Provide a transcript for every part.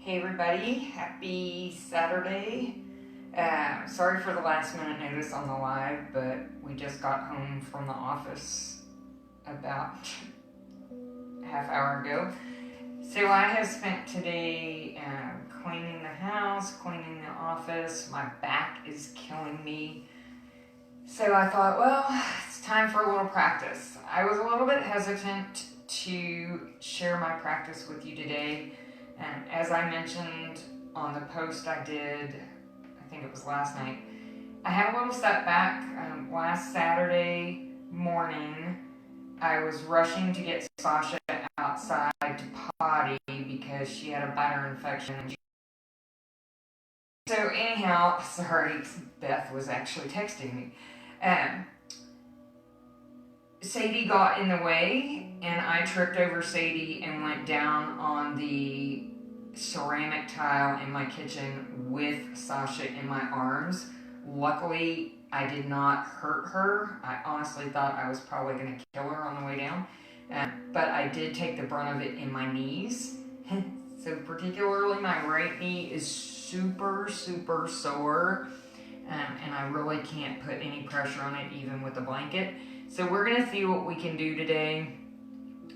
Hey everybody, happy Saturday. Sorry for the last minute notice on the live, but we just got home from the office about half hour ago. So I have spent today cleaning the house, cleaning the office. My back is killing me. So I thought, well, it's time for a little practice. I was a little bit hesitant to share my practice with you today. As I mentioned on the post I did, I think it was last night, I had a little setback. Last Saturday morning, I was rushing to get Sasha outside to potty because she had a bladder infection. So anyhow, sorry, Beth was actually texting me. Sadie got in the way, and I tripped over Sadie and went down on the ceramic tile in my kitchen with Sasha in my arms. Luckily, I did not hurt her. I honestly thought I was probably going to kill her on the way down, but I did take the brunt of it in my knees. So particularly my right knee is super sore, and I really can't put any pressure on it even with a blanket. So we're going to see what we can do today.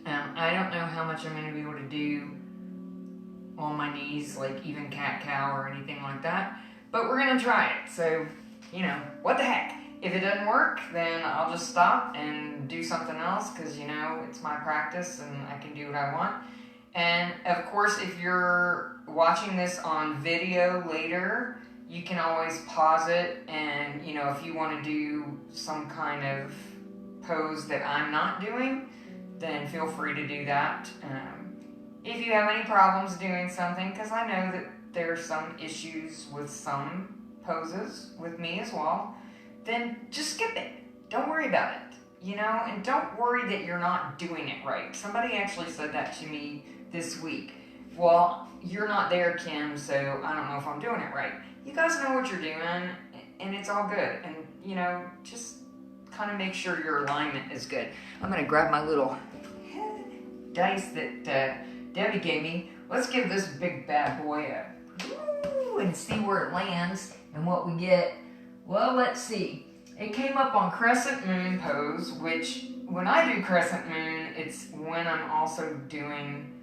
I don't know how much I'm going to be able to do on my knees, like even cat-cow or anything like that, but we're going to try it. So, what the heck. If it doesn't work, then I'll just stop and do something else because, it's my practice and I can do what I want. And, of course, if you're watching this on video later, you can always pause it and, if you want to do some kind of pose that I'm not doing, then feel free to do that. If you have any problems doing something, because I know that there are some issues with some poses with me as well, then just skip it. Don't worry about it, and don't worry that you're not doing it right. Somebody actually said that to me this week. Well, you're not there, Kim, so I don't know if I'm doing it right. You guys know what you're doing, and it's all good. And, just kind of make sure your alignment is good. I'm going to grab my little dice that Debbie gave me. Let's give this big bad boy a and see where it lands and what we get. Well, let's see. It came up on crescent moon pose, which when I do crescent moon, it's when I'm also doing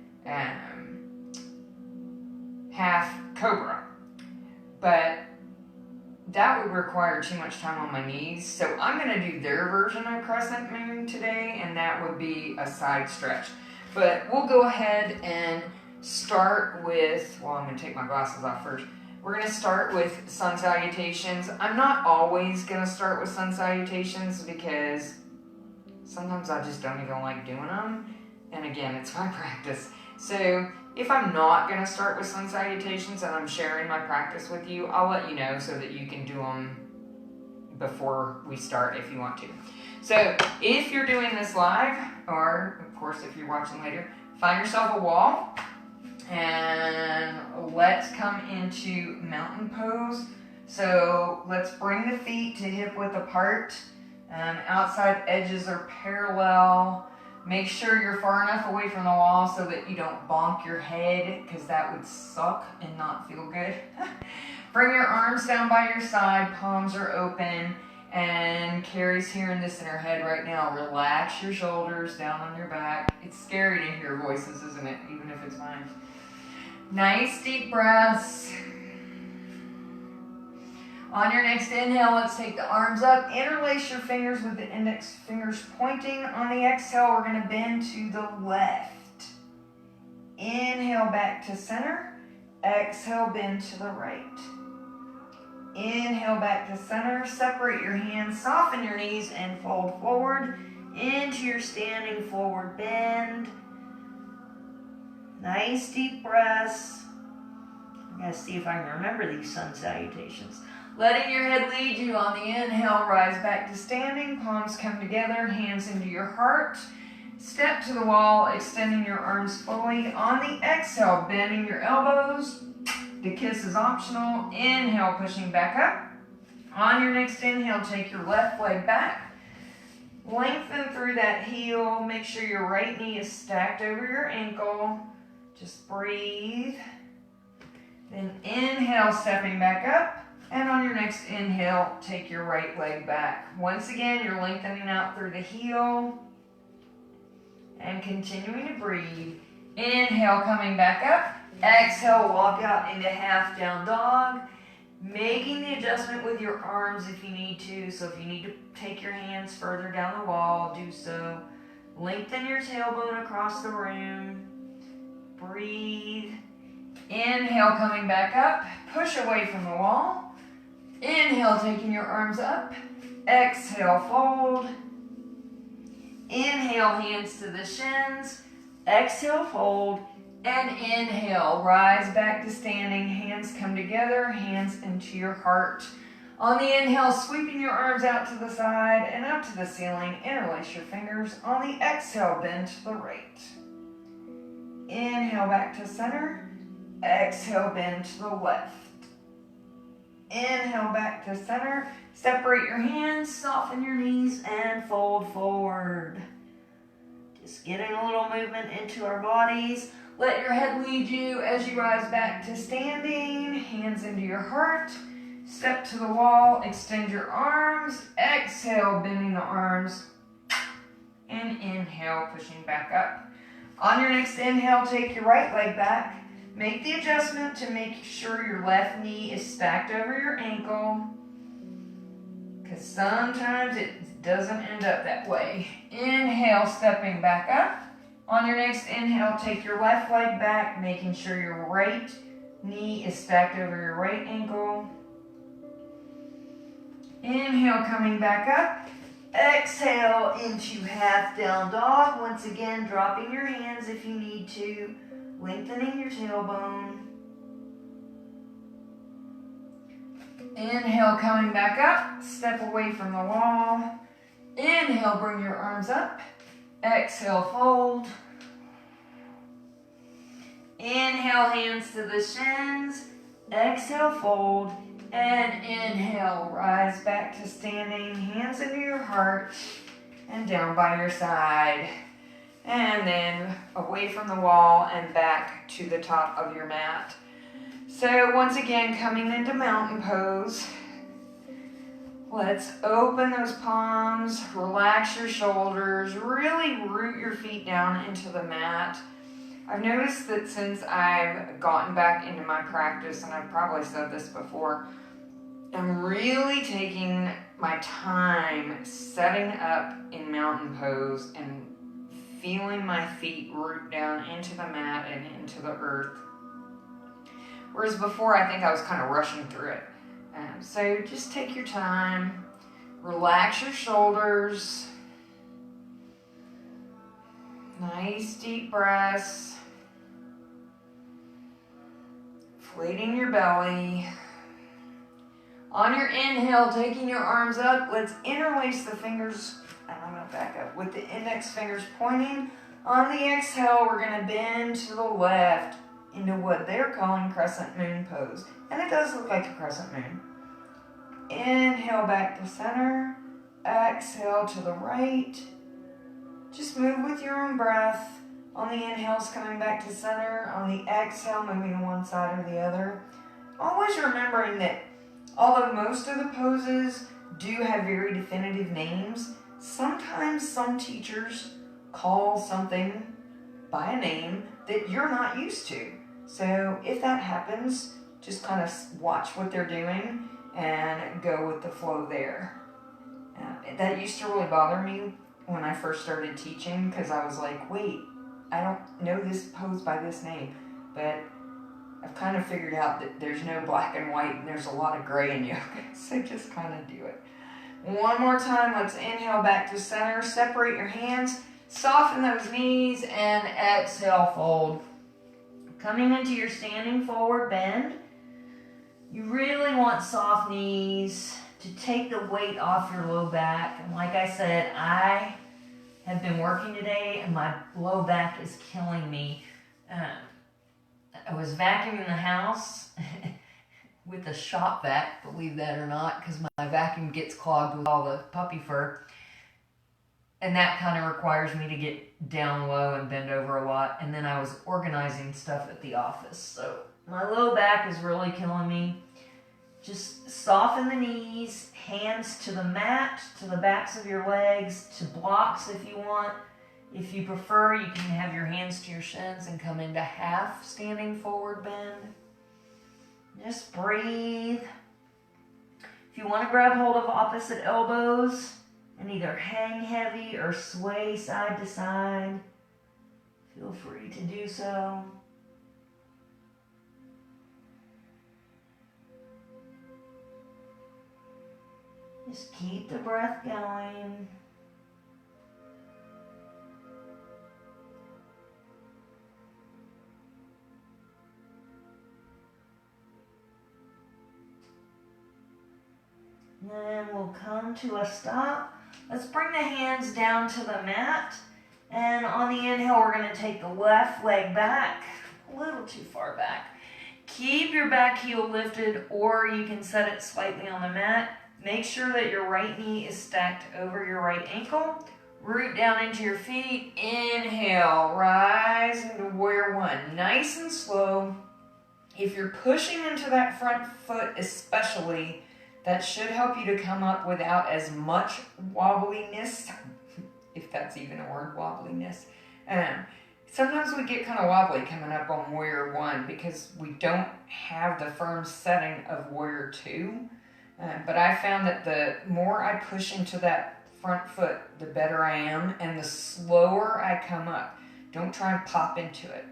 half cobra. But that would require too much time on my knees, so I'm going to do their version of crescent moon today, and that would be a side stretch. But we'll go ahead and start with, I'm going to take my glasses off first. We're going to start with sun salutations. I'm not always going to start with sun salutations because sometimes I just don't even like doing them, and again, it's my practice. So if I'm not going to start with sun salutations and I'm sharing my practice with you, I'll let you know so that you can do them before we start if you want to. So if you're doing this live, or of course if you're watching later, find yourself a wall and let's come into mountain pose. So let's bring the feet to hip width apart. Outside edges are parallel. Make sure you're far enough away from the wall so that you don't bonk your head, because that would suck and not feel good. Bring your arms down by your side, palms are open, and Carrie's hearing this in her head right now. Relax your shoulders down on your back. It's scary to hear voices, isn't it? Even if it's mine. Nice deep breaths. On your next inhale, let's take the arms up. Interlace your fingers with the index fingers pointing. On the exhale, we're going to bend to the left. Inhale back to center. Exhale, bend to the right. Inhale back to center. Separate your hands, soften your knees, and fold forward into your standing forward bend. Nice deep breaths. I'm going to see if I can remember these sun salutations. Letting your head lead you on the inhale, rise back to standing, palms come together, hands into your heart. Step to the wall, extending your arms fully. On the exhale, bending your elbows. The kiss is optional. Inhale, pushing back up. On your next inhale, take your left leg back. Lengthen through that heel. Make sure your right knee is stacked over your ankle. Just breathe. Then inhale, stepping back up. And on your next inhale, take your right leg back. Once again, you're lengthening out through the heel. And continuing to breathe. Inhale, coming back up. Exhale, walk out into half down dog. Making the adjustment with your arms if you need to. So if you need to take your hands further down the wall, do so. Lengthen your tailbone across the room. Breathe. Inhale, coming back up. Push away from the wall. Inhale, taking your arms up. Exhale, fold. Inhale, hands to the shins. Exhale, fold. And inhale, rise back to standing. Hands come together, hands into your heart. On the inhale, sweeping your arms out to the side and up to the ceiling. Interlace your fingers. On the exhale, bend to the right. Inhale, back to center. Exhale, bend to the left. Inhale, back to center. Separate your hands, soften your knees, and fold forward. Just getting a little movement into our bodies. Let your head lead you as you rise back to standing. Hands into your heart. Step to the wall. Extend your arms. Exhale, bending the arms. And inhale, pushing back up. On your next inhale, take your right leg back. Make the adjustment to make sure your left knee is stacked over your ankle, because sometimes it doesn't end up that way. Inhale, stepping back up. On your next inhale, take your left leg back, making sure your right knee is stacked over your right ankle. Inhale, coming back up. Exhale into half down dog. Once again, dropping your hands if you need to. Lengthening your tailbone. Inhale, coming back up. Step away from the wall. Inhale, bring your arms up. Exhale, fold. Inhale, hands to the shins. Exhale, fold. And inhale, rise back to standing. Hands into your heart. And down by your side. And then away from the wall and back to the top of your mat. So once again, coming into mountain pose. Let's open those palms, relax your shoulders, really root your feet down into the mat. I've noticed that since I've gotten back into my practice, and I've probably said this before, I'm really taking my time setting up in mountain pose and feeling my feet root down into the mat and into the earth. Whereas before, I think I was kind of rushing through it. So just take your time, relax your shoulders, nice deep breaths, inflating your belly. On your inhale, taking your arms up, let's interlace the fingers. And I'm going to back up with the index fingers pointing. On the exhale, we're going to bend to the left into what they're calling crescent moon pose. And it does look like a crescent moon. Inhale back to center. Exhale to the right. Just move with your own breath. On the inhales, coming back to center. On the exhale, moving to one side or the other. Always remembering that although most of the poses do have very definitive names, sometimes some teachers call something by a name that you're not used to. So if that happens, just kind of watch what they're doing and go with the flow there. That used to really bother me when I first started teaching, because I was like, wait, I don't know this pose by this name. But I've kind of figured out that there's no black and white and there's a lot of gray in yoga. So just kind of do it. One more time, let's inhale back to center. Separate your hands, soften those knees, and exhale, fold. Coming into your standing forward bend. You really want soft knees to take the weight off your low back. And like I said, I have been working today and my low back is killing me. I was vacuuming the house with a shop vac, believe that or not, because my vacuum gets clogged with all the puppy fur. And that kind of requires me to get down low and bend over a lot. And then I was organizing stuff at the office. So My low back is really killing me. Just soften the knees, hands to the mat, to the backs of your legs, to blocks if you want. If you prefer, you can have your hands to your shins and come into half standing forward bend. Just breathe. If you want to grab hold of opposite elbows and either hang heavy or sway side to side, feel free to do so. Just keep the breath going. Then we'll come to a stop. Let's bring the hands down to the mat. And on the inhale, we're going to take the left leg back, a little too far back. Keep your back heel lifted, or you can set it slightly on the mat. Make sure that your right knee is stacked over your right ankle. Root down into your feet. Inhale, rise into warrior one. Nice and slow. If you're pushing into that front foot especially, that should help you to come up without as much wobbliness, if that's even a word, wobbliness. Sometimes we get kind of wobbly coming up on warrior one because we don't have the firm setting of warrior two. But I found that the more I push into that front foot, the better I am, and the slower I come up. Don't try and pop into it.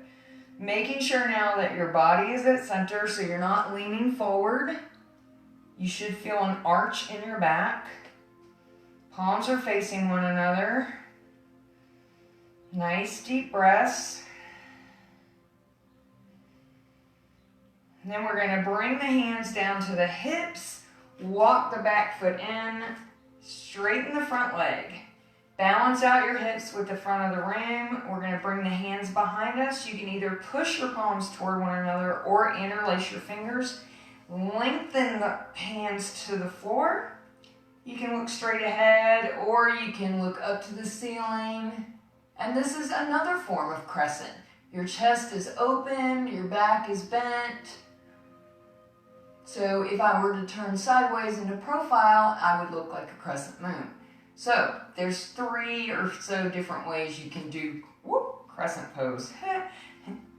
Making sure now that your body is at center so you're not leaning forward. You should feel an arch in your back. Palms are facing one another. Nice deep breaths. And then we're going to bring the hands down to the hips. Walk the back foot in, straighten the front leg. Balance out your hips with the front of the room. We're going to bring the hands behind us. You can either push your palms toward one another or interlace your fingers. Lengthen the hands to the floor. You can look straight ahead or you can look up to the ceiling. And this is another form of crescent. Your chest is open, your back is bent. So if I were to turn sideways into profile, I would look like a crescent moon. So there's 3 or so different ways you can do crescent pose.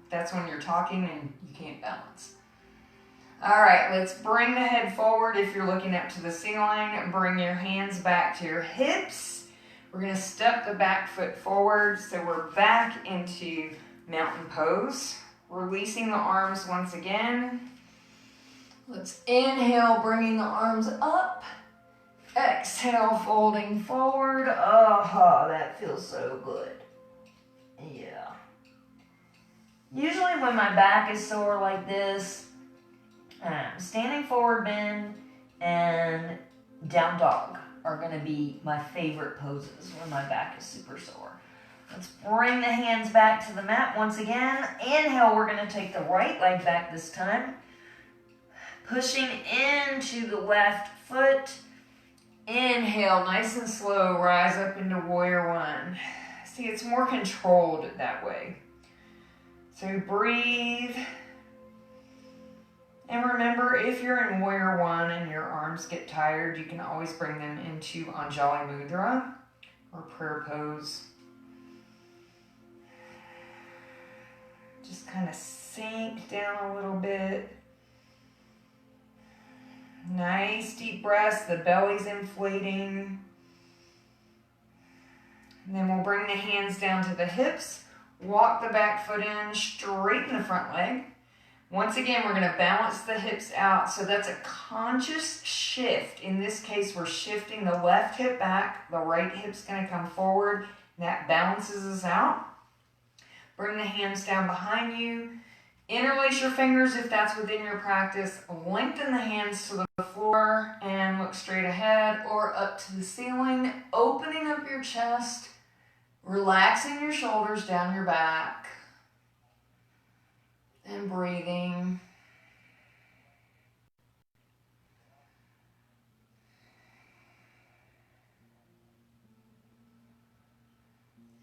That's when you're talking and you can't balance. All right, let's bring the head forward. If you're looking up to the ceiling, bring your hands back to your hips. We're going to step the back foot forward. So we're back into mountain pose. Releasing the arms once again. Let's inhale, bringing the arms up. Exhale, folding forward. Oh, that feels so good. Yeah. Usually when my back is sore like this, standing forward bend and down dog are going to be my favorite poses when my back is super sore. Let's bring the hands back to the mat once again. Inhale, we're going to take the right leg back this time. Pushing into the left foot. Inhale, nice and slow, rise up into warrior one. See, it's more controlled that way. So breathe. And remember, if you're in warrior one and your arms get tired, you can always bring them into Anjali Mudra or prayer pose. Just kind of sink down a little bit. Nice deep breaths, the belly's inflating. And then we'll bring the hands down to the hips, walk the back foot in, straighten the front leg. Once again, we're going to balance the hips out, so that's a conscious shift. In this case, we're shifting the left hip back, the right hip's going to come forward. That balances us out. Bring the hands down behind you. Interlace your fingers if that's within your practice. Lengthen the hands to the floor and look straight ahead or up to the ceiling. Opening up your chest, relaxing your shoulders down your back, and breathing.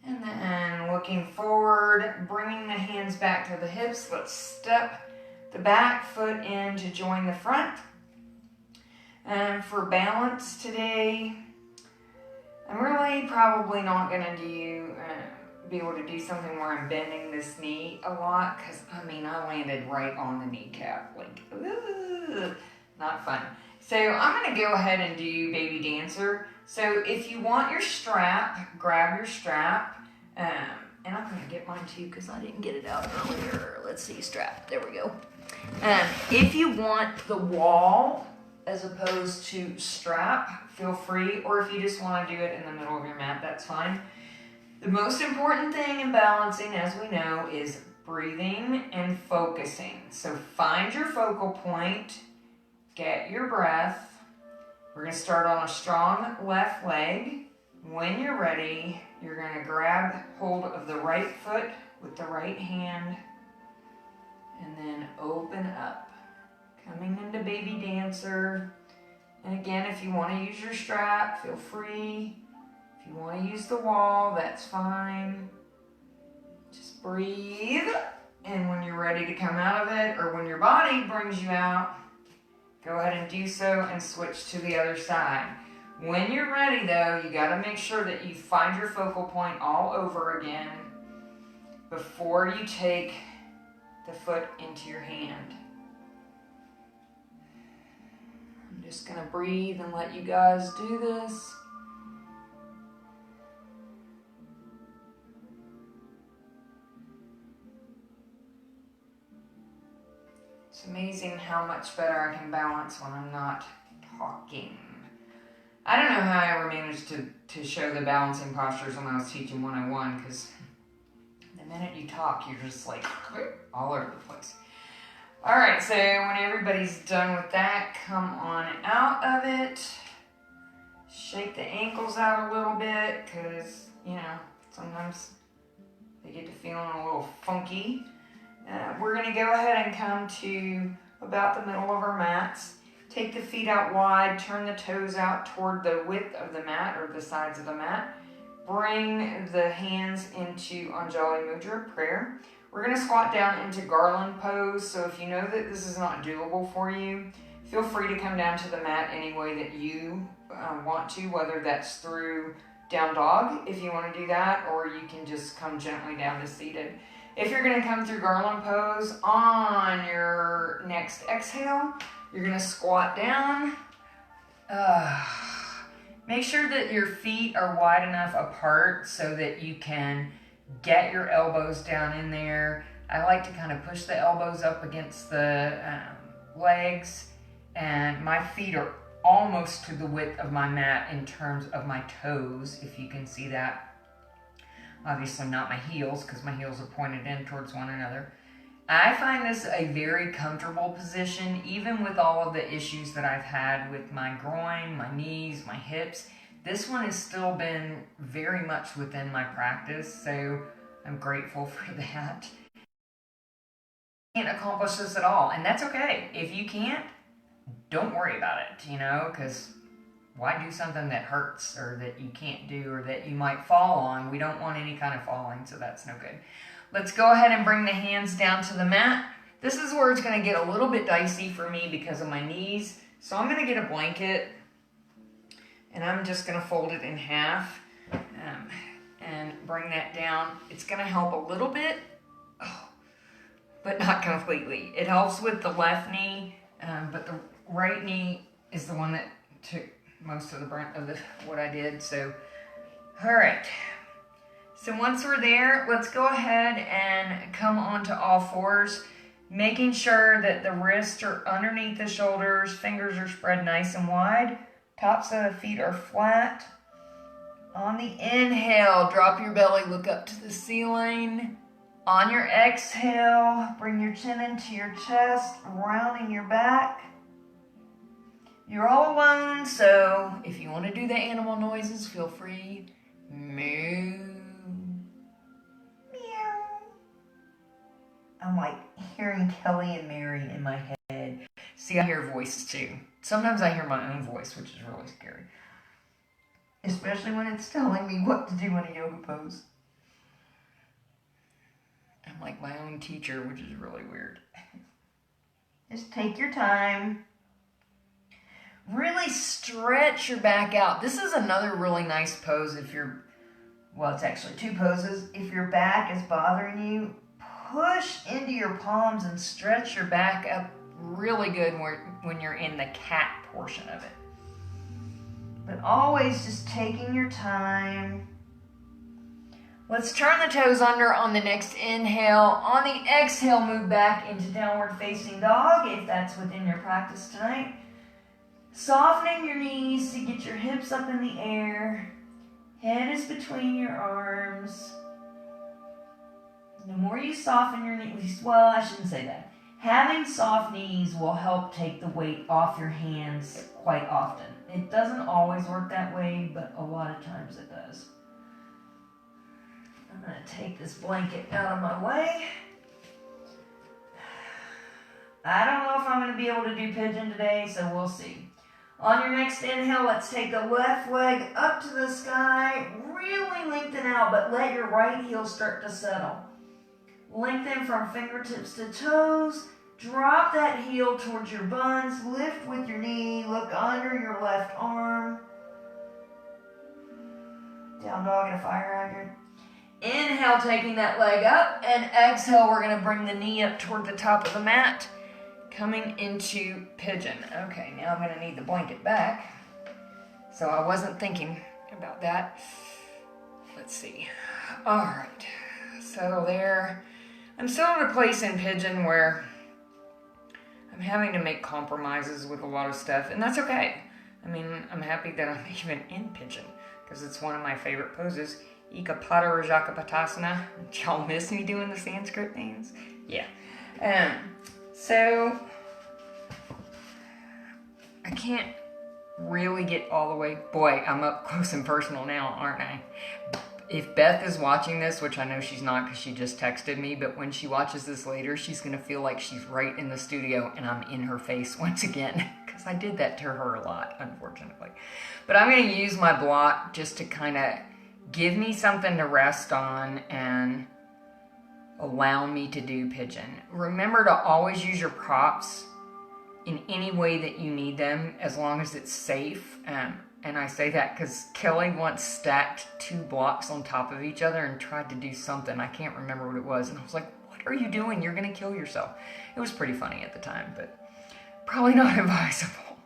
And then looking forward, bringing the hands back to the hips. Let's step the back foot in to join the front. And for balance today, I'm really probably not going to be able to do something where I'm bending this knee a lot, because I landed right on the kneecap, like, ugh, not fun. So I'm going to go ahead and do baby dancer. So if you want your strap, grab your strap, and I'm going to get mine too because I didn't get it out earlier. Let's see, strap, there we go. If you want the wall as opposed to strap, feel free, or if you just want to do it in the middle of your mat, that's fine. The most important thing in balancing, as we know, is breathing and focusing. So find your focal point, get your breath. We're going to start on a strong left leg. When you're ready, you're going to grab hold of the right foot with the right hand and then open up. Coming into baby dancer. And again, if you want to use your strap, feel free. If you want to use the wall, that's fine. Just breathe. And when you're ready to come out of it, or when your body brings you out, go ahead and do so and switch to the other side. When you're ready though, you got to make sure that you find your focal point all over again before you take the foot into your hand. I'm just going to breathe and let you guys do this. It's amazing how much better I can balance when I'm not talking. I don't know how I ever managed to show the balancing postures when I was teaching 101, because the minute you talk, you're just like all over the place. All right, so when everybody's done with that, come on out of it. Shake the ankles out a little bit, because, sometimes they get to feeling a little funky. We're going to go ahead and come to about the middle of our mats. Take the feet out wide, turn the toes out toward the width of the mat or the sides of the mat. Bring the hands into Anjali Mudra, prayer. We're going to squat down into garland pose. So if you know that this is not doable for you, feel free to come down to the mat any way that you want to, whether that's through down dog if you want to do that, or you can just come gently down to seated. If you're going to come through garland pose, on your next exhale, you're going to squat down. Make sure that your feet are wide enough apart so that you can get your elbows down in there. I like to kind of push the elbows up against the legs, and my feet are almost to the width of my mat in terms of my toes, if you can see that. Obviously not my heels, because my heels are pointed in towards one another. I find this a very comfortable position, even with all of the issues that I've had with my groin, my knees, my hips. This one has still been very much within my practice, so I'm grateful for that. Can't accomplish this at all, and that's okay. If you can't, don't worry about it, because why do something that hurts or that you can't do or that you might fall on? We don't want any kind of falling, so that's no good. Let's go ahead and bring the hands down to the mat. This is where it's going to get a little bit dicey for me because of my knees. So I'm going to get a blanket and I'm just going to fold it in half and bring that down. It's going to help a little bit, but not completely. It helps with the left knee, but the right knee is the one that took most of the brunt of what I did. So, all right. So once we're there, let's go ahead and come onto all fours, making sure that the wrists are underneath the shoulders, fingers are spread nice and wide, tops of the feet are flat. On the inhale, drop your belly, look up to the ceiling. On your exhale, bring your chin into your chest, rounding your back. You're all alone, so if you want to do the animal noises, feel free. Moo. Meow. I'm like hearing Kelly and Mary in my head. See, I hear voices too. Sometimes I hear my own voice, which is really scary. Especially when it's telling me what to do in a yoga pose. I'm like my own teacher, which is really weird. Just take your time. Really stretch your back out. This is another really nice pose if you're, well, it's actually two poses. If your back is bothering you, push into your palms and stretch your back up really good when you're in the cat portion of it. But always just taking your time. Let's turn the toes under on the next inhale. On the exhale, move back into downward facing dog if that's within your practice tonight. Softening your knees to get your hips up in the air. Head is between your arms. The more you soften your knees, well, I shouldn't say that. Having soft knees will help take the weight off your hands quite often. It doesn't always work that way, but a lot of times it does. I'm going to take this blanket out of my way. I don't know if I'm going to be able to do pigeon today, so we'll see. On your next inhale, let's take the left leg up to the sky. Really lengthen out, but let your right heel start to settle. Lengthen from fingertips to toes. Drop that heel towards your buns. Lift with your knee. Look under your left arm. Down dog at a fire hydrant. Inhale, taking that leg up. And exhale, we're going to bring the knee up toward the top of the mat. Coming into pigeon. Okay, now I'm going to need the blanket back. So I wasn't thinking about that. Let's see. All right. Settle there. I'm still in a place in pigeon where I'm having to make compromises with a lot of stuff, and that's okay. I mean, I'm happy that I'm even in pigeon because it's one of my favorite poses. Ekapada Rajakapatasana. Y'all miss me doing the Sanskrit names? Yeah. So, I can't really get all the way. Boy, I'm up close and personal now, aren't I? If Beth is watching this, which I know she's not because she just texted me, but when she watches this later, she's going to feel like she's right in the studio and I'm in her face once again because I did that to her a lot, unfortunately. But I'm going to use my block just to kind of give me something to rest on and allow me to do pigeon. Remember to always use your props in any way that you need them, as long as it's safe. And I say that because Kelly once stacked 2 blocks on top of each other and tried to do something. I can't remember what it was. And I was like, what are you doing? You're going to kill yourself. It was pretty funny at the time, but probably not advisable.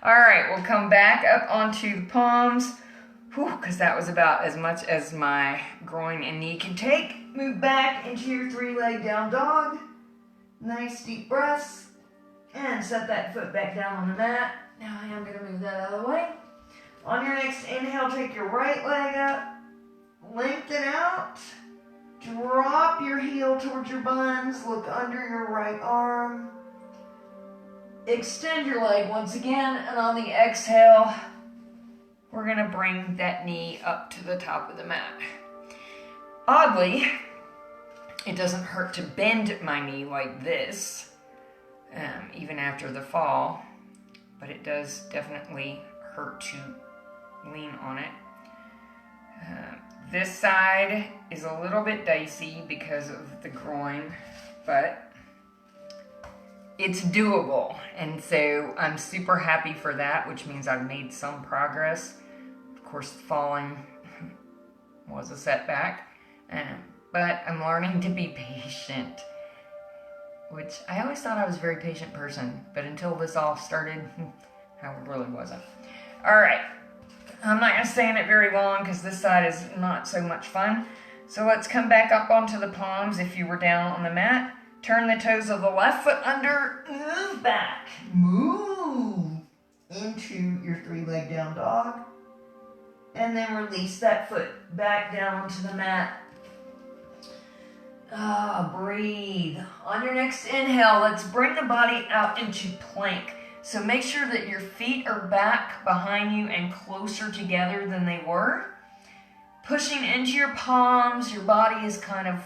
All right, we'll come back up onto the palms. Because that was about as much as my groin and knee can take. Move back into your 3-leg down dog. Nice deep breaths. And set that foot back down on the mat. Now I am going to move that out of the way. On your next inhale, take your right leg up. Lengthen out. Drop your heel towards your buns. Look under your right arm. Extend your leg once again. And on the exhale, we're going to bring that knee up to the top of the mat. Oddly, it doesn't hurt to bend my knee like this, even after the fall, but it does definitely hurt to lean on it. This side is a little bit dicey because of the groin, but it's doable, and so I'm super happy for that, which means I've made some progress. Of course, falling was a setback, but I'm learning to be patient, which I always thought I was a very patient person, but until this all started, I really wasn't. All right, I'm not going to stay in it very long because this side is not so much fun. So let's come back up onto the palms if you were down on the mat. Turn the toes of the left foot under, move back, move into your 3-leg down dog, and then release that foot back down onto the mat. Breathe. On your next inhale, let's bring the body out into plank. So make sure that your feet are back behind you and closer together than they were. Pushing into your palms, your body is kind of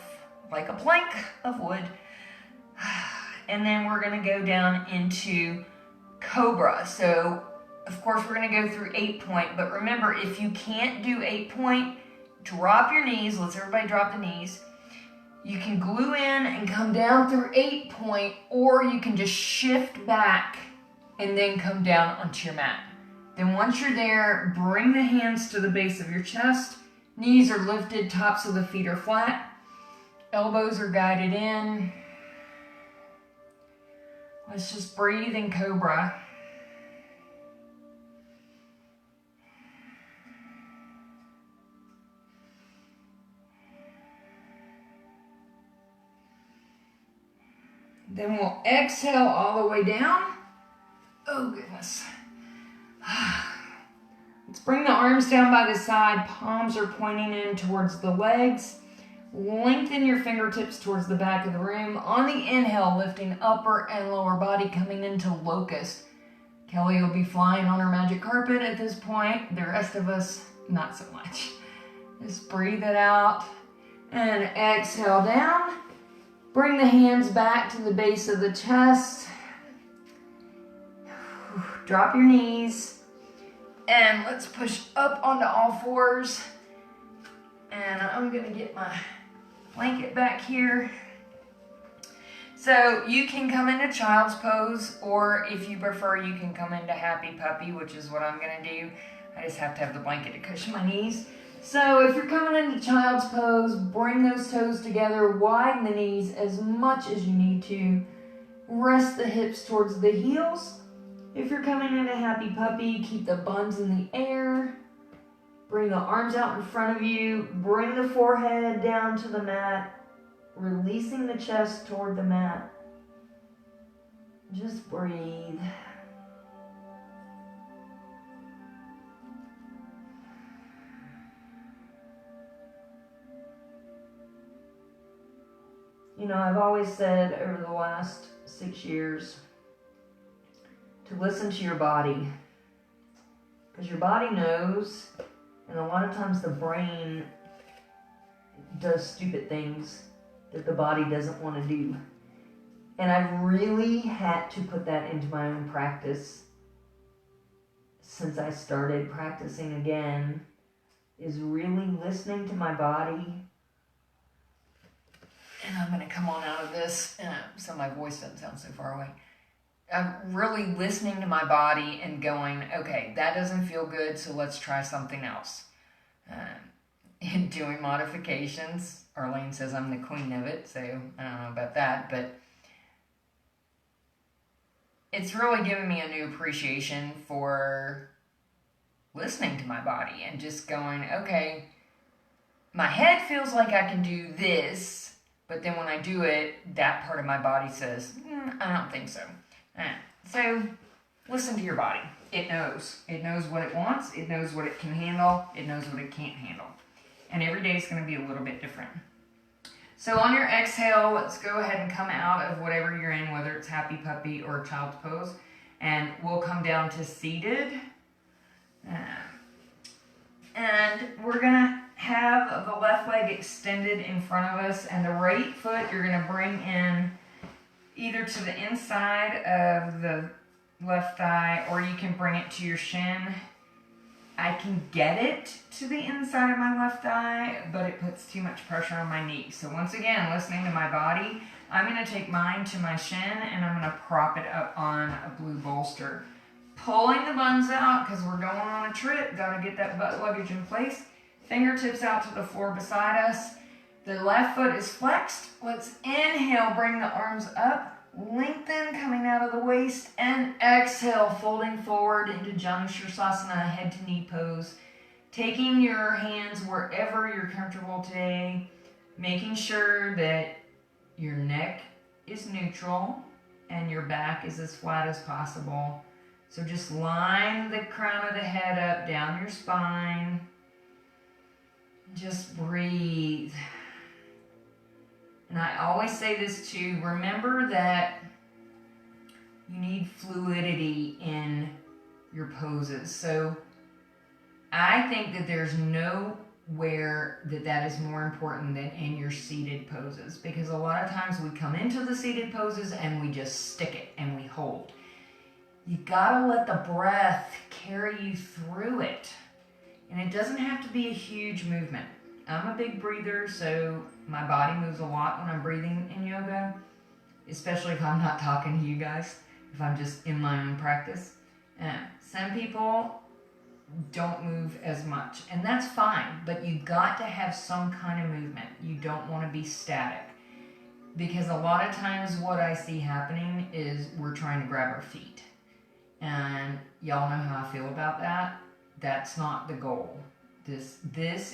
like a plank of wood. And then we're going to go down into Cobra. So, of course, we're going to go through 8-point. But remember, if you can't do 8-point, drop your knees. Let's everybody drop the knees. You can glue in and come down through 8-point, or you can just shift back and then come down onto your mat. Then once you're there, bring the hands to the base of your chest. Knees are lifted, tops of the feet are flat. Elbows are guided in. Let's just breathe in Cobra. Then we'll exhale all the way down. Oh goodness. Let's bring the arms down by the side. Palms are pointing in towards the legs. Lengthen your fingertips towards the back of the room. On the inhale, lifting upper and lower body, coming into locust. Kelly will be flying on her magic carpet at this point. The rest of us, not so much. Just breathe it out and exhale down. Bring the hands back to the base of the chest. Drop your knees. And let's push up onto all fours. And I'm going to get my blanket back here. So you can come into child's pose, or if you prefer, you can come into happy puppy, which is what I'm going to do. I just have to have the blanket to cushion my knees. So if you're coming into child's pose, bring those toes together, widen the knees as much as you need to. Rest the hips towards the heels. If you're coming into happy puppy, keep the buns in the air. Bring the arms out in front of you. Bring the forehead down to the mat, releasing the chest toward the mat. Just breathe. You know, I've always said over the last 6 years to listen to your body, because your body knows, and a lot of times the brain does stupid things that the body doesn't want to do. And I've really had to put that into my own practice since I started practicing again, is really listening to my body. And I'm going to come on out of this so my voice doesn't sound so far away. I'm really listening to my body and going, okay, that doesn't feel good, so let's try something else. And doing modifications. Arlene says I'm the queen of it, so I don't know about that, but it's really given me a new appreciation for listening to my body and just going, okay, my head feels like I can do this, but then when I do it, that part of my body says, I don't think so. So listen to your body. It knows. It knows what it wants. It knows what it can handle. It knows what it can't handle. And every day is going to be a little bit different. So on your exhale, let's go ahead and come out of whatever you're in, whether it's happy puppy or child's pose. And we'll come down to seated. And we're going to have the left leg extended in front of us, and the right foot you're going to bring in either to the inside of the left thigh, or you can bring it to your shin. I can get it to the inside of my left thigh, but it puts too much pressure on my knee. So once again, listening to my body, I'm going to take mine to my shin, and I'm going to prop it up on a blue bolster. Pulling the buns out, because we're going on a trip, got to get that butt luggage in place. Fingertips out to the floor beside us. The left foot is flexed. Let's inhale, bring the arms up, lengthen coming out of the waist, and exhale, folding forward into Janu Sirsasana, head to knee pose. Taking your hands wherever you're comfortable today, making sure that your neck is neutral and your back is as flat as possible. So just line the crown of the head up, down your spine. Just breathe. And I always say this too, remember that you need fluidity in your poses. So I think that there's nowhere that is more important than in your seated poses, because a lot of times we come into the seated poses and we just stick it and we hold. You gotta let the breath carry you through it. And it doesn't have to be a huge movement. I'm a big breather, so My body moves a lot when I'm breathing in yoga, especially if I'm not talking to you guys, if I'm just in my own practice. Some people don't move as much, and that's fine, but you got to have some kind of movement. You don't want to be static, because a lot of times what I see happening is we're trying to grab our feet, and y'all know how I feel about that. That's not the goal. This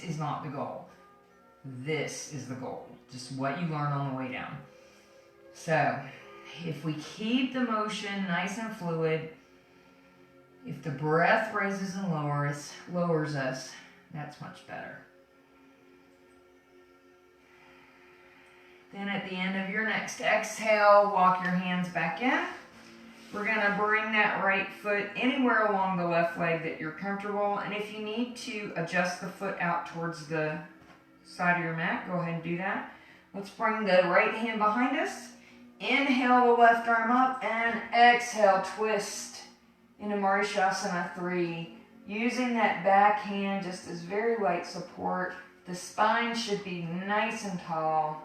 is not the goal. This is the goal, just what you learn on the way down. So if we keep the motion nice and fluid, if the breath raises and lowers us, that's much better. Then at the end of your next exhale, walk your hands back in. We're going to bring that right foot anywhere along the left leg that you're comfortable. And if you need to adjust the foot out towards the side of your mat, go ahead and do that. Let's bring the right hand behind us. Inhale the left arm up and exhale, twist into Marishasana 3. Using that back hand just as very light support. The spine should be nice and tall.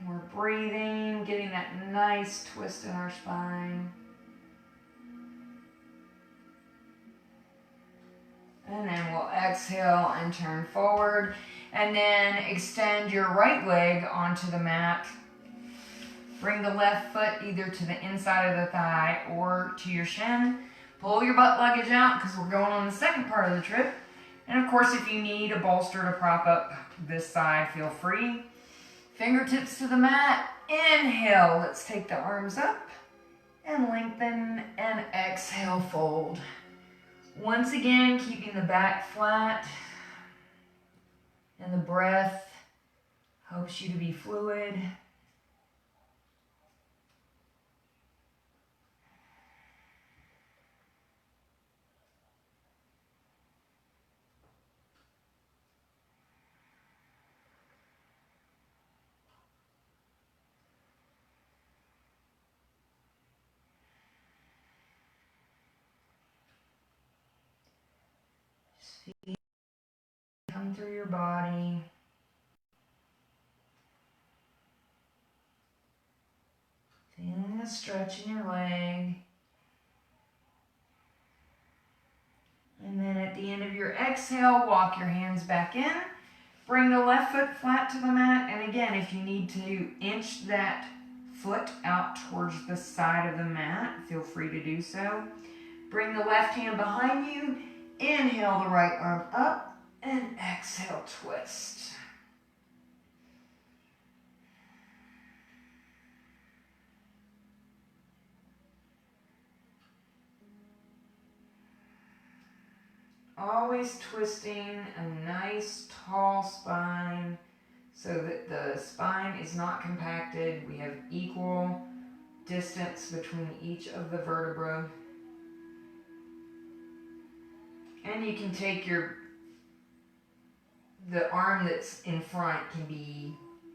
We're breathing, getting that nice twist in our spine. And then we'll exhale and turn forward. And then extend your right leg onto the mat. Bring the left foot either to the inside of the thigh or to your shin. Pull your butt luggage out because we're going on the second part of the trip. And of course, if you need a bolster to prop up this side, feel free. Fingertips to the mat. Inhale. Let's take the arms up and lengthen, and exhale, fold. Once again, keeping the back flat, and the breath helps you to be fluid. Come through your body. Feeling the stretch in your leg. And then at the end of your exhale, walk your hands back in. Bring the left foot flat to the mat. And again, if you need to inch that foot out towards the side of the mat, feel free to do so. Bring the left hand behind you. Inhale the right arm up. And exhale, twist. Always twisting a nice tall spine so that the spine is not compacted. We have equal distance between each of the vertebrae. And you can take the arm that's in front can be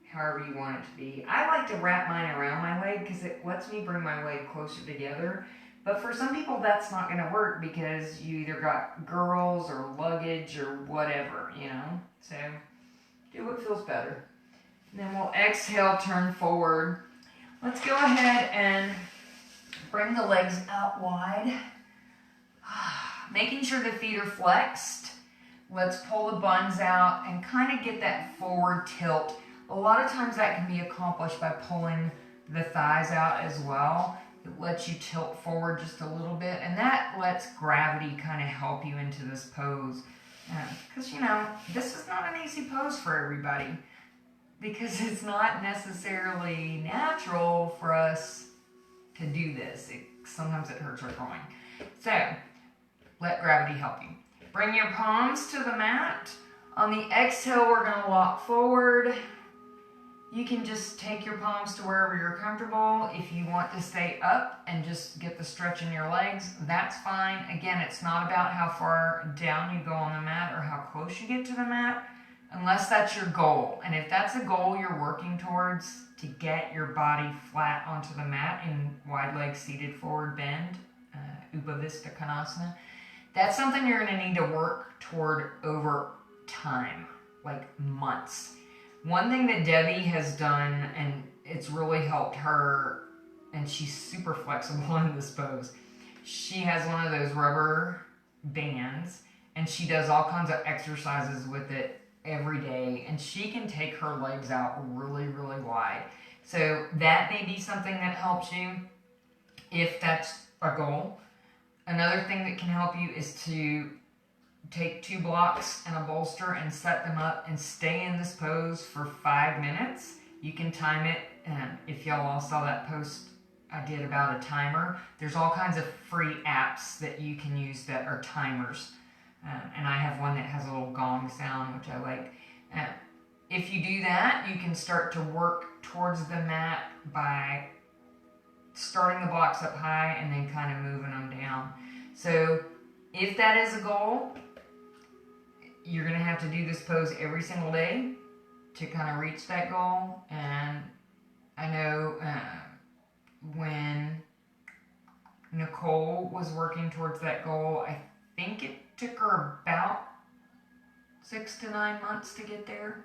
however you want it to be. I like to wrap mine around my leg because it lets me bring my leg closer together. But for some people, that's not going to work because you either got girls or luggage or whatever, you know. So do what feels better. And then we'll exhale, turn forward. Let's go ahead and bring the legs out wide. Making sure the feet are flexed. Let's pull the buns out and kind of get that forward tilt. A lot of times that can be accomplished by pulling the thighs out as well. It lets you tilt forward just a little bit, and that lets gravity kind of help you into this pose. Because, you know, this is not an easy pose for everybody because it's not necessarily natural for us to do this. Sometimes it hurts our groin. So, let gravity help you. Bring your palms to the mat. On the exhale, we're going to walk forward. You can just take your palms to wherever you're comfortable. If you want to stay up and just get the stretch in your legs, that's fine. Again, it's not about how far down you go on the mat or how close you get to the mat, unless that's your goal. And if that's a goal you're working towards to get your body flat onto the mat in wide leg seated forward bend, Upavistha Konasana, that's something you're going to need to work toward over time, like months. One thing that Debbie has done, and it's really helped her, and she's super flexible in this pose. She has one of those rubber bands, and she does all kinds of exercises with it every day, and she can take her legs out really, really wide. So that may be something that helps you if that's a goal. Another thing that can help you is to take 2 blocks and a bolster and set them up and stay in this pose for 5 minutes. You can time it. If y'all all saw that post I did about a timer, there's all kinds of free apps that you can use that are timers. And I have one that has a little gong sound, which I like. If you do that, you can start to work towards the mat by starting the blocks up high and then kind of moving them down. So if that is a goal, you're going to have to do this pose every single day to kind of reach that goal. And I know when Nicole was working towards that goal, I think it took her about 6 to 9 months to get there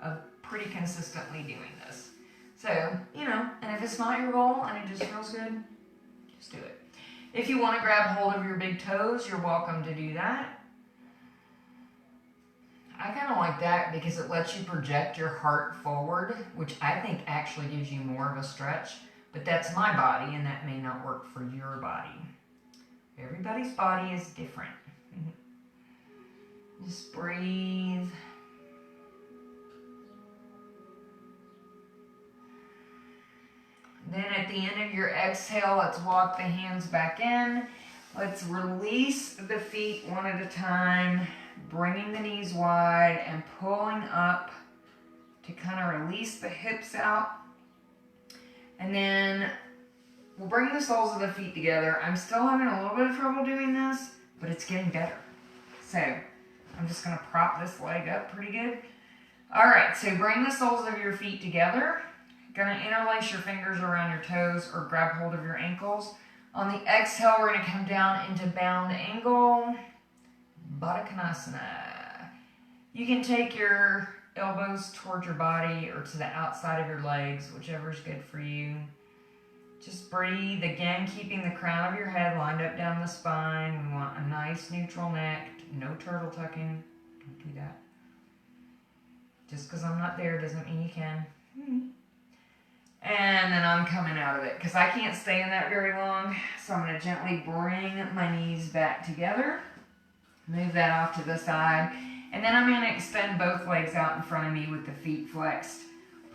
of pretty consistently doing this. So, you know, and if it's not your goal and it just feels good, just do it. If you want to grab hold of your big toes, you're welcome to do that. I kind of like that because it lets you project your heart forward, which I think actually gives you more of a stretch. But that's my body, and that may not work for your body. Everybody's body is different. Just breathe. Then at the end of your exhale, let's walk the hands back in. Let's release the feet one at a time, bringing the knees wide and pulling up to kind of release the hips out. And then we'll bring the soles of the feet together. I'm still having a little bit of trouble doing this, but it's getting better. So I'm just going to prop this leg up pretty good. All right, so bring the soles of your feet together. Going to interlace your fingers around your toes or grab hold of your ankles. On the exhale, we're going to come down into bound angle, Baddha Konasana. You can take your elbows towards your body or to the outside of your legs, whichever is good for you. Just breathe, again, keeping the crown of your head lined up down the spine. We want a nice neutral neck, no turtle tucking. Don't do that. Just because I'm not there doesn't mean you can. And then I'm coming out of it because I can't stay in that very long. So I'm going to gently bring my knees back together. Move that off to the side. And then I'm going to extend both legs out in front of me with the feet flexed.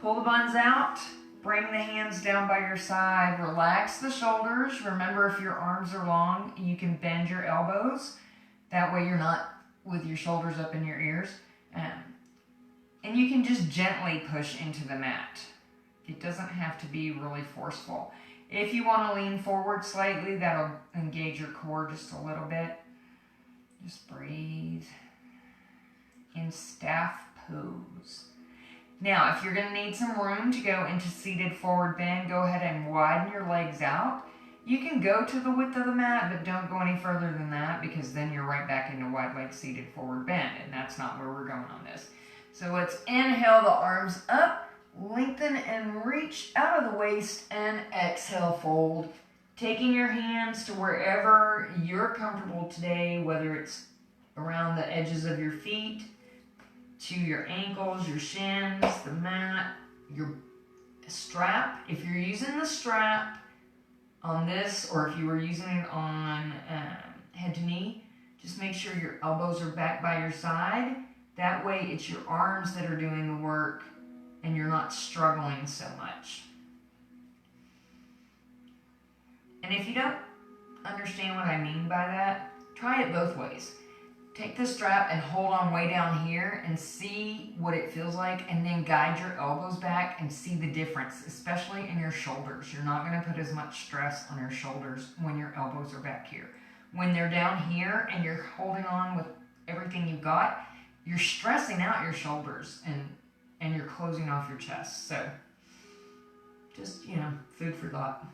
Pull the buns out. Bring the hands down by your side. Relax the shoulders. Remember, if your arms are long, you can bend your elbows. That way you're not with your shoulders up in your ears. And you can just gently push into the mat. It doesn't have to be really forceful. If you want to lean forward slightly, that'll engage your core just a little bit. Just breathe. In staff pose. Now, if you're going to need some room to go into seated forward bend, go ahead and widen your legs out. You can go to the width of the mat, but don't go any further than that because then you're right back into wide leg seated forward bend, and that's not where we're going on this. So let's inhale the arms up, lengthen and reach out of the waist, and exhale, fold. Taking your hands to wherever you're comfortable today, whether it's around the edges of your feet, to your ankles, your shins, the mat, your strap. If you're using the strap on this, or if you were using it on head to knee, just make sure your elbows are back by your side. That way it's your arms that are doing the work and you're not struggling so much. And if you don't understand what I mean by that, try it both ways. Take the strap and hold on way down here and see what it feels like, and then guide your elbows back and see the difference, especially in your shoulders. You're not going to put as much stress on your shoulders when your elbows are back here. When they're down here and you're holding on with everything you got, you're stressing out your shoulders and you're closing off your chest. So just, food for thought.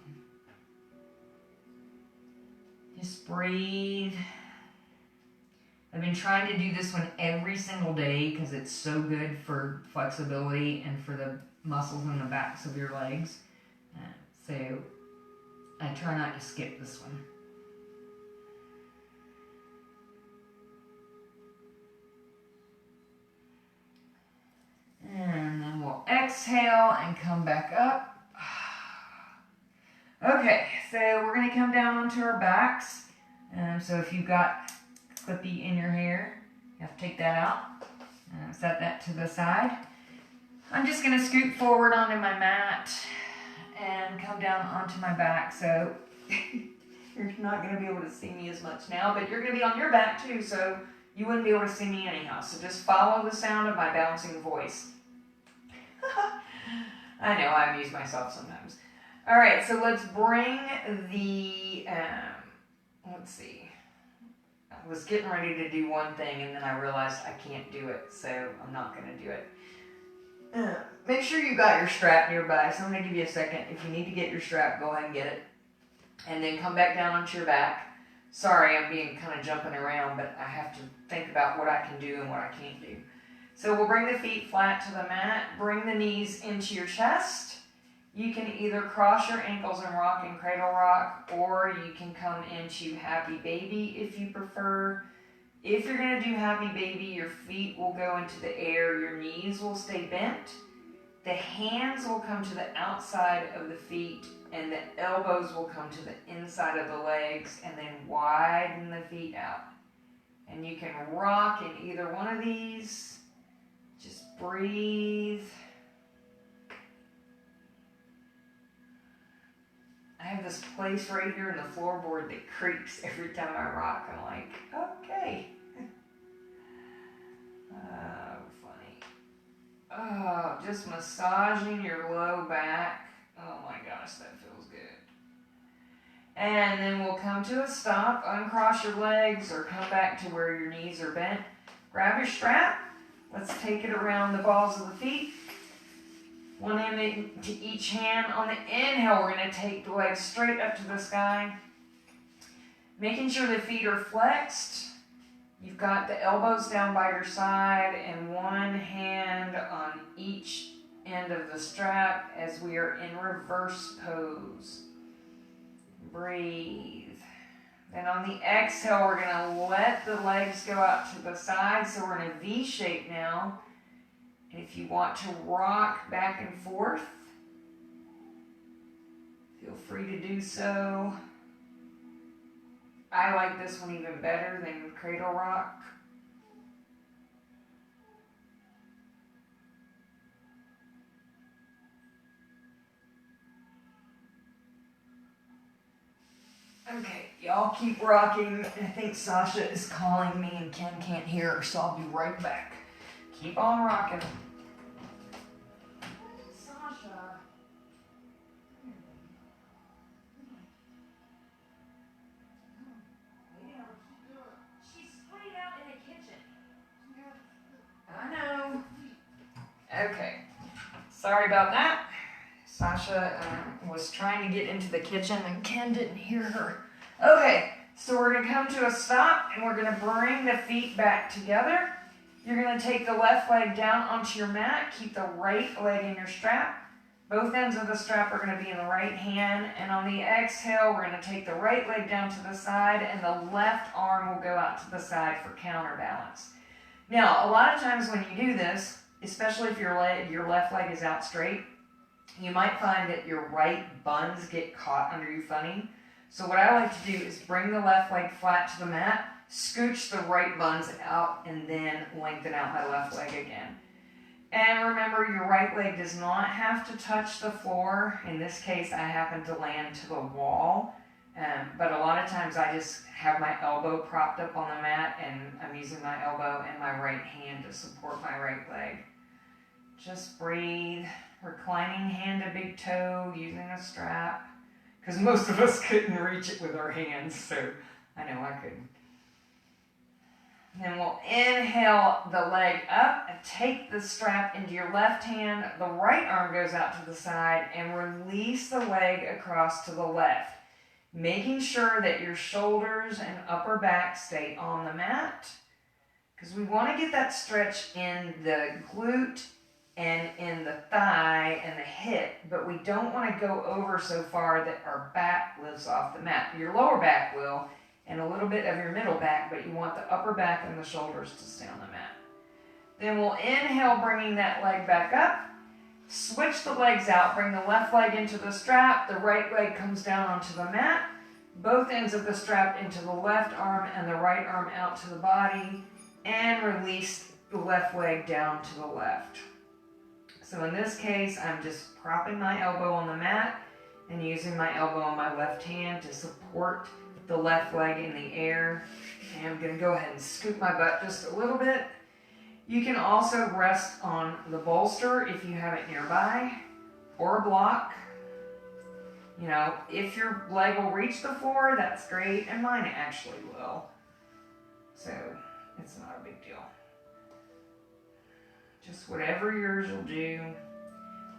Just breathe. I've been trying to do this one every single day because it's so good for flexibility and for the muscles in the backs of your legs. So I try not to skip this one. And then we'll exhale and come back up. Okay, so we're going to come down onto our backs. So if you've got clippy in your hair, you have to take that out. Set that to the side. I'm just going to scoot forward onto my mat and come down onto my back. So you're not going to be able to see me as much now, but you're going to be on your back too, so you wouldn't be able to see me anyhow. So just follow the sound of my bouncing voice. I know, I amuse myself sometimes. All right, so let's bring the, let's see. I was getting ready to do one thing and then I realized I can't do it, so I'm not going to do it. Make sure you got your strap nearby, so I'm going to give you a second. If you need to get your strap, go ahead and get it. And then come back down onto your back. Sorry, I'm being kind of jumping around, but I have to think about what I can do and what I can't do. So we'll bring the feet flat to the mat, bring the knees into your chest. You can either cross your ankles and rock in cradle rock, or you can come into happy baby if you prefer. If you're going to do happy baby, your feet will go into the air, your knees will stay bent, the hands will come to the outside of the feet, and the elbows will come to the inside of the legs, and then widen the feet out. And you can rock in either one of these. Just breathe. I have this place right here in the floorboard that creaks every time I rock. I'm like, okay. Funny. Oh, just massaging your low back. Oh my gosh, that feels good. And then we'll come to a stop, uncross your legs or come back to where your knees are bent. Grab your strap. Let's take it around the balls of the feet. One hand to each hand. On the inhale, we're going to take the legs straight up to the sky. Making sure the feet are flexed. You've got the elbows down by your side and one hand on each end of the strap as we are in reverse pose. Breathe. Then on the exhale, we're going to let the legs go out to the side. So we're in a V shape now. And if you want to rock back and forth, feel free to do so. I like this one even better than cradle rock. Okay, y'all keep rocking. I think Sasha is calling me and Ken can't hear her, so I'll be right back. Keep on rocking. Sasha. She's playing out in the kitchen. I know. Okay. Sorry about that. Sasha was trying to get into the kitchen and Ken didn't hear her. Okay, so we're going to come to a stop and we're going to bring the feet back together. You're going to take the left leg down onto your mat. Keep the right leg in your strap. Both ends of the strap are going to be in the right hand. And on the exhale, we're going to take the right leg down to the side and the left arm will go out to the side for counterbalance. Now, a lot of times when you do this, especially if your left leg is out straight, you might find that your right buns get caught under you funny. So what I like to do is bring the left leg flat to the mat, scooch the right buns out, and then lengthen out my left leg again. And remember, your right leg does not have to touch the floor. In this case, I happen to land to the wall. But a lot of times I just have my elbow propped up on the mat and I'm using my elbow and my right hand to support my right leg. Just breathe. Reclining hand to big toe, using a strap. Because most of us couldn't reach it with our hands, so I know I couldn't. Then we'll inhale the leg up and take the strap into your left hand. The right arm goes out to the side and release the leg across to the left. Making sure that your shoulders and upper back stay on the mat. because we want to get that stretch in the glute and in the thigh and the hip, but we don't want to go over so far that our back lifts off the mat. Your lower back will, and a little bit of your middle back, but you want the upper back and the shoulders to stay on the mat. Then we'll inhale, bringing that leg back up. Switch the legs out, bring the left leg into the strap, the right leg comes down onto the mat, both ends of the strap into the left arm and the right arm out to the body, and release the left leg down to the left. So in this case, I'm just propping my elbow on the mat and using my elbow on my left hand to support the left leg in the air. And I'm going to go ahead and scoop my butt just a little bit. You can also rest on the bolster if you have it nearby, or a block. You know, if your leg will reach the floor, that's great, and mine actually will. So it's not a big deal. Just whatever yours will do.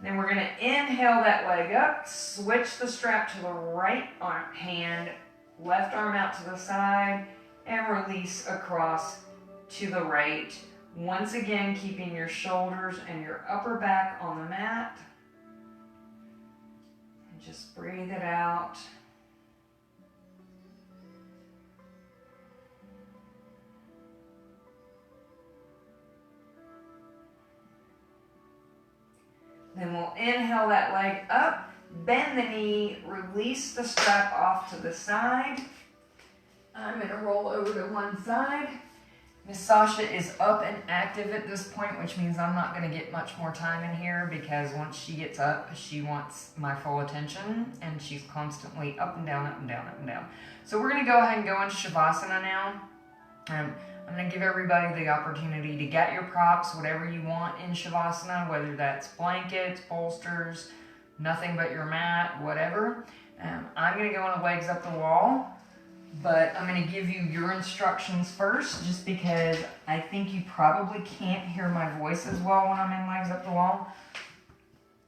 Then we're going to inhale that leg up, switch the strap to the right hand, left arm out to the side, and release across to the right. Once again, keeping your shoulders and your upper back on the mat. And just breathe it out. Then we'll inhale that leg up, bend the knee, release the strap off to the side. I'm going to roll over to one side. Miss Sasha is up and active at this point, which means I'm not going to get much more time in here because once she gets up, she wants my full attention and she's constantly up and down, up and down, up and down. So we're going to go ahead and go into Shavasana now. I'm going to give everybody the opportunity to get your props, whatever you want in Shavasana, whether that's blankets, bolsters, nothing but your mat, whatever. I'm going to go on the legs up the wall. But I'm going to give you your instructions first, just because I think you probably can't hear my voice as well when I'm in legs up the wall.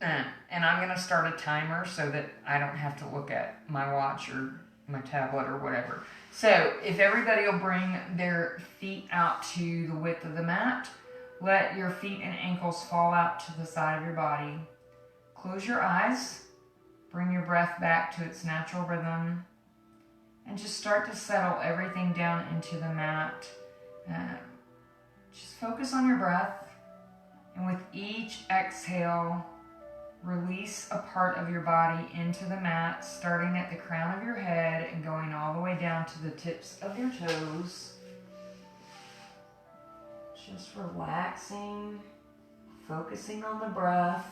And I'm going to start a timer so that I don't have to look at my watch or my tablet or whatever. So if everybody will bring their feet out to the width of the mat, let your feet and ankles fall out to the side of your body. Close your eyes, bring your breath back to its natural rhythm. And just start to settle everything down into the mat. Just focus on your breath. And with each exhale, release a part of your body into the mat, starting at the crown of your head and going all the way down to the tips of your toes. Just relaxing, focusing on the breath.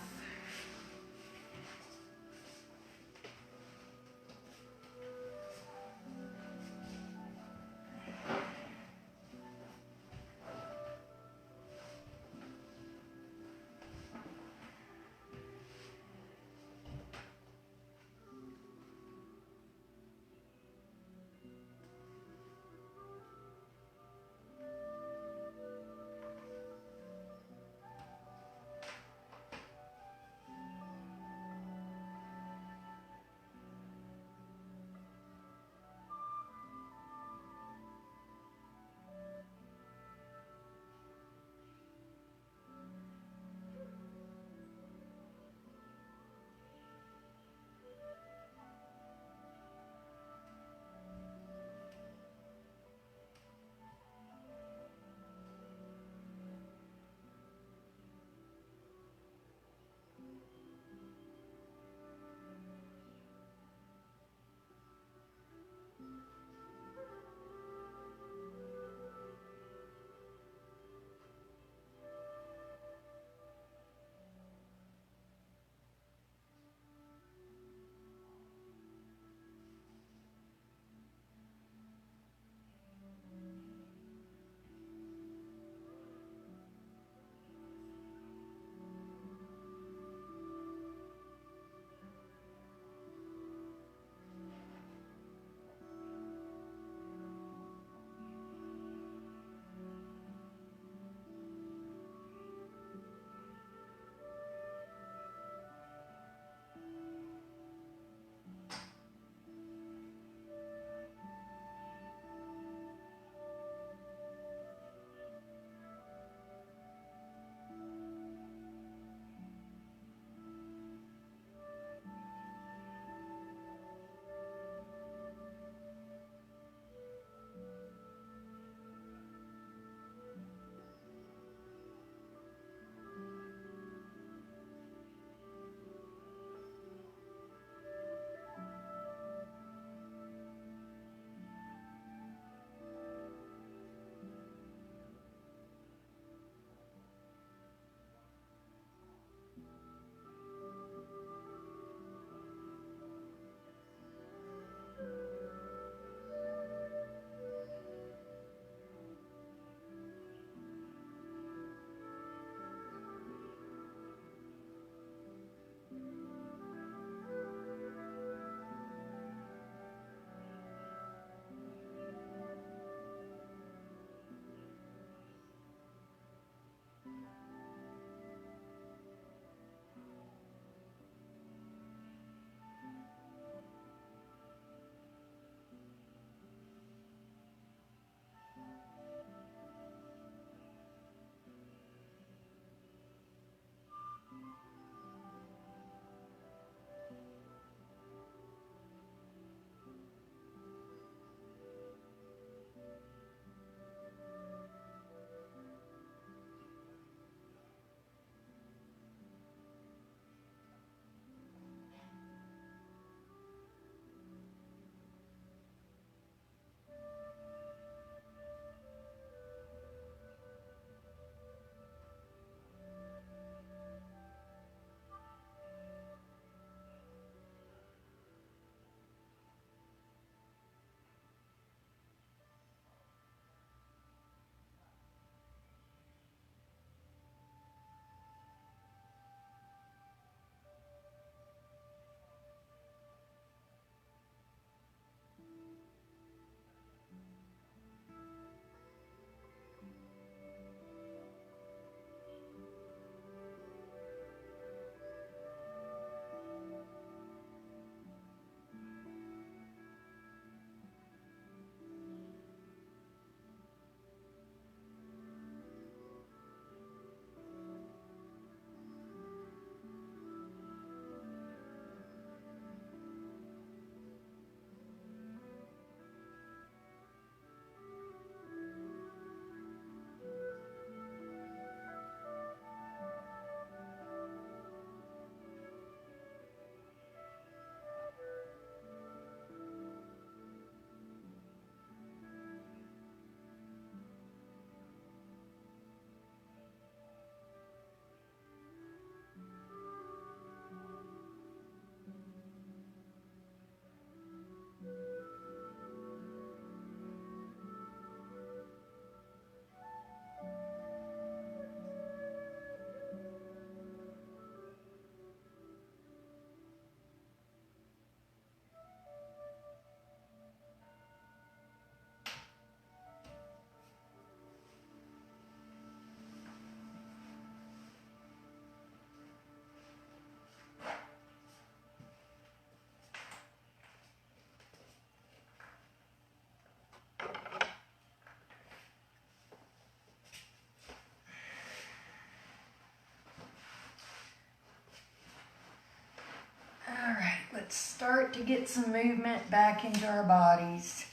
let's start to get some movement back into our bodies.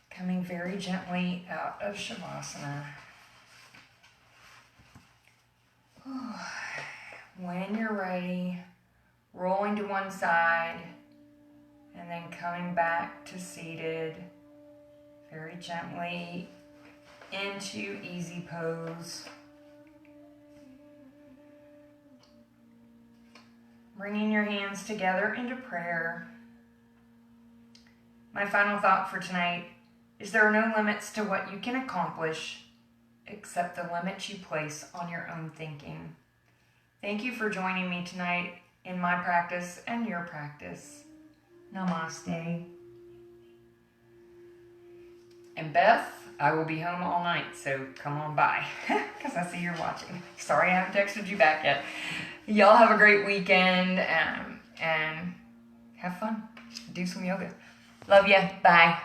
Coming very gently out of Shavasana. When you're ready, rolling to one side and then coming back to seated very gently into easy pose. Bringing your hands together into prayer. My final thought for tonight is there are no limits to what you can accomplish except the limits you place on your own thinking. Thank you for joining me tonight in my practice and your practice. Namaste. And Beth, I will be home all night, so come on by, because I see you're watching. Sorry I haven't texted you back yet. Y'all have a great weekend, and have fun. Do some yoga. Love ya. Bye.